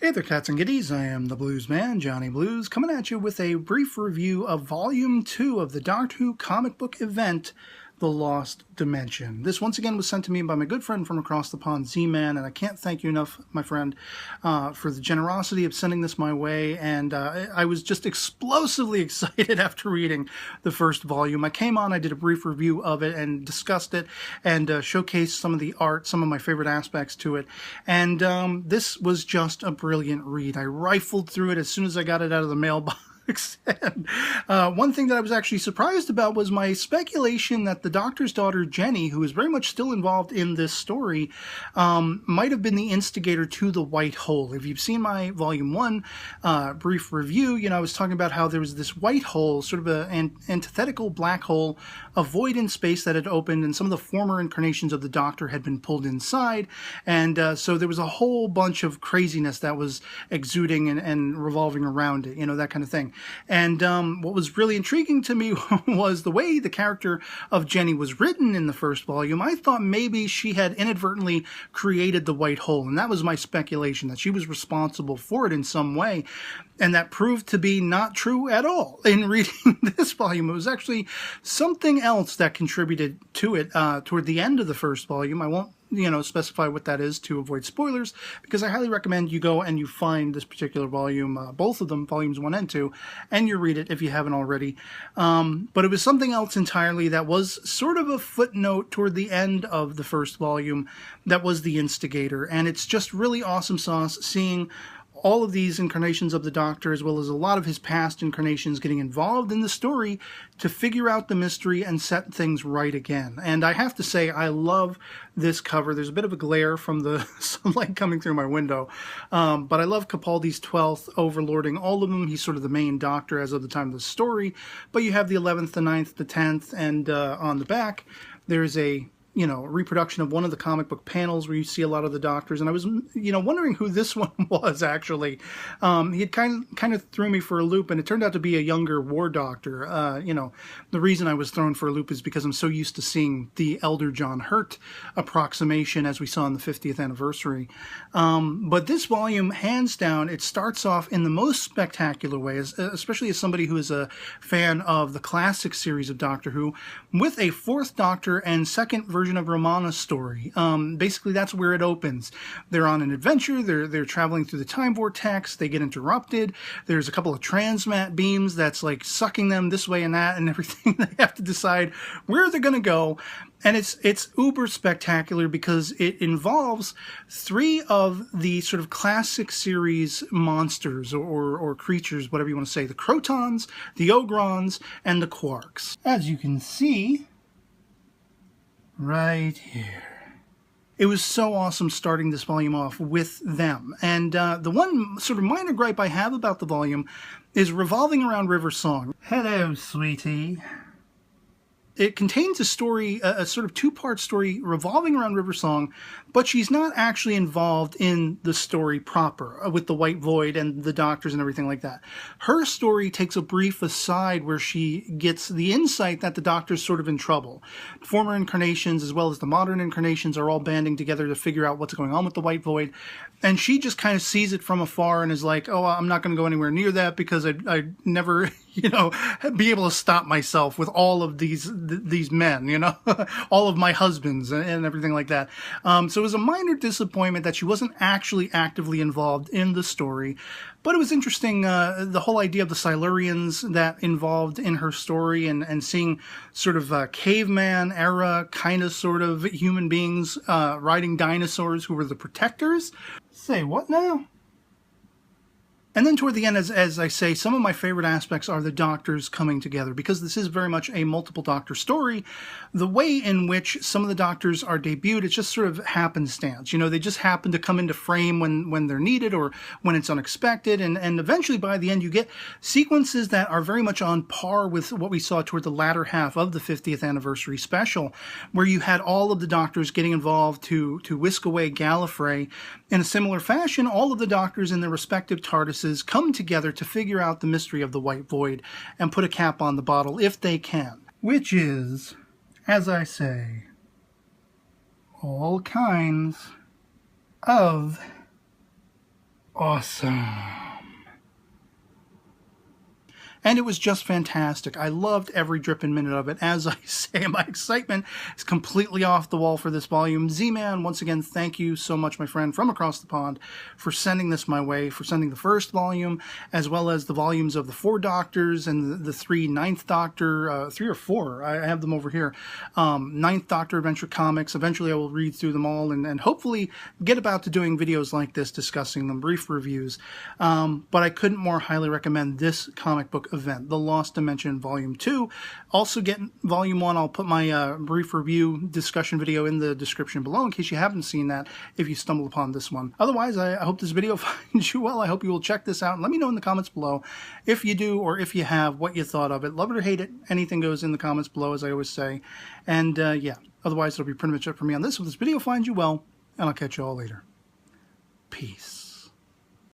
Hey there, cats and kitties. I am the Blues Man, Johnny Blues, coming at you with a brief review of Volume 2 of the Doctor Who comic book event, The Lost Dimension. This once again was sent to me by my good friend from across the pond, Z-Man, and I can't thank you enough, my friend, for the generosity of sending this my way, and I was just explosively excited after reading the first volume. I came on, I did a brief review of it and discussed it and showcased some of the art, some of my favorite aspects to it, and this was just a brilliant read. I rifled through it as soon as I got it out of the mailbox. And, one thing that I was actually surprised about was my speculation that the Doctor's daughter, Jenny, who is very much still involved in this story, might have been the instigator to the white hole. If you've seen my Volume 1 brief review, I was talking about how there was this white hole, sort of an antithetical black hole, a void in space that had opened, and some of the former incarnations of the Doctor had been pulled inside, and so there was a whole bunch of craziness that was exuding and revolving around it, that kind of thing. And what was really intriguing to me was the way the character of Jenny was written in the first volume. I thought maybe she had inadvertently created the white hole, and that was my speculation, that she was responsible for it in some way. And that proved to be not true at all in reading this volume. It was actually something else that contributed to it toward the end of the first volume. I won't specify what that is to avoid spoilers, because I highly recommend you go and you find this particular volume, both of them, volumes 1 and 2, and you read it if you haven't already. But it was something else entirely that was sort of a footnote toward the end of the first volume that was the instigator. And it's just really awesome sauce seeing all of these incarnations of the Doctor, as well as a lot of his past incarnations, getting involved in the story to figure out the mystery and set things right again. And I have to say, I love this cover. There's a bit of a glare from the sunlight coming through my window, but I love Capaldi's 12th overlording all of them. He's sort of the main Doctor as of the time of the story, but you have the 11th, the 9th, the 10th, and on the back, there's a reproduction of one of the comic book panels where you see a lot of the Doctors, and I was, wondering who this one was, actually. He had kind of threw me for a loop, and it turned out to be a younger War Doctor. The reason I was thrown for a loop is because I'm so used to seeing the Elder John Hurt approximation, as we saw in the 50th anniversary. But this volume, hands down, it starts off in the most spectacular way, especially as somebody who is a fan of the classic series of Doctor Who, with a fourth Doctor and second version of Romana's story. Basically, that's where it opens. They're on an adventure. They're traveling through the time vortex. They get interrupted. There's a couple of transmat beams that's like sucking them this way and that and everything. They have to decide where they're going to go. And it's uber spectacular because it involves three of the sort of classic series monsters or creatures, whatever you want to say. The Crotons, the Ogrons, and the Quarks. As you can see right here. It was so awesome starting this volume off with them. And the one sort of minor gripe I have about the volume is revolving around River Song. Hello, sweetie. It contains a story, a sort of two-part story revolving around River Song, but she's not actually involved in the story proper with the White Void and the Doctors and everything like that. Her story takes a brief aside where she gets the insight that the Doctor's sort of in trouble. Former incarnations as well as the modern incarnations are all banding together to figure out what's going on with the White Void, and she just kind of sees it from afar and is like, oh, I'm not going to go anywhere near that because I'd never, be able to stop myself with all of these men, all of my husbands and everything like that. So it was a minor disappointment that she wasn't actually actively involved in the story. But it was interesting, the whole idea of the Silurians that involved in her story and seeing sort of caveman era kind of sort of human beings riding dinosaurs who were the protectors. Say what now? And then toward the end, as I say, some of my favorite aspects are the Doctors coming together, because this is very much a multiple Doctor story. The way in which some of the Doctors are debuted, it's just sort of happenstance. They just happen to come into frame when they're needed or when it's unexpected. And eventually, by the end, you get sequences that are very much on par with what we saw toward the latter half of the 50th anniversary special, where you had all of the Doctors getting involved to whisk away Gallifrey. In a similar fashion, all of the Doctors in their respective TARDISes come together to figure out the mystery of the White Void and put a cap on the bottle if they can. Which is, as I say, all kinds of awesome. And it was just fantastic. I loved every dripping minute of it. As I say, my excitement is completely off the wall for this volume. Z-Man, once again, thank you so much, my friend, from across the pond, for sending this my way, for sending the first volume, as well as the volumes of the 4 Doctors and the 3 Ninth Doctor, 3 or 4, I have them over here, Ninth Doctor Adventure Comics. Eventually I will read through them all and hopefully get about to doing videos like this, discussing them, brief reviews. But I couldn't more highly recommend this comic book event, The Lost Dimension Volume 2. Also get Volume 1. I'll put my brief review discussion video in the description below in case you haven't seen that, if you stumble upon this one. Otherwise, I hope this video finds you well. I hope you will check this out and let me know in the comments below if you do or if you have, what you thought of it. Love it or hate it, anything goes in the comments below, as I always say. And yeah, otherwise it'll be pretty much it for me on this. If this video finds you well, and I'll catch you all later. Peace.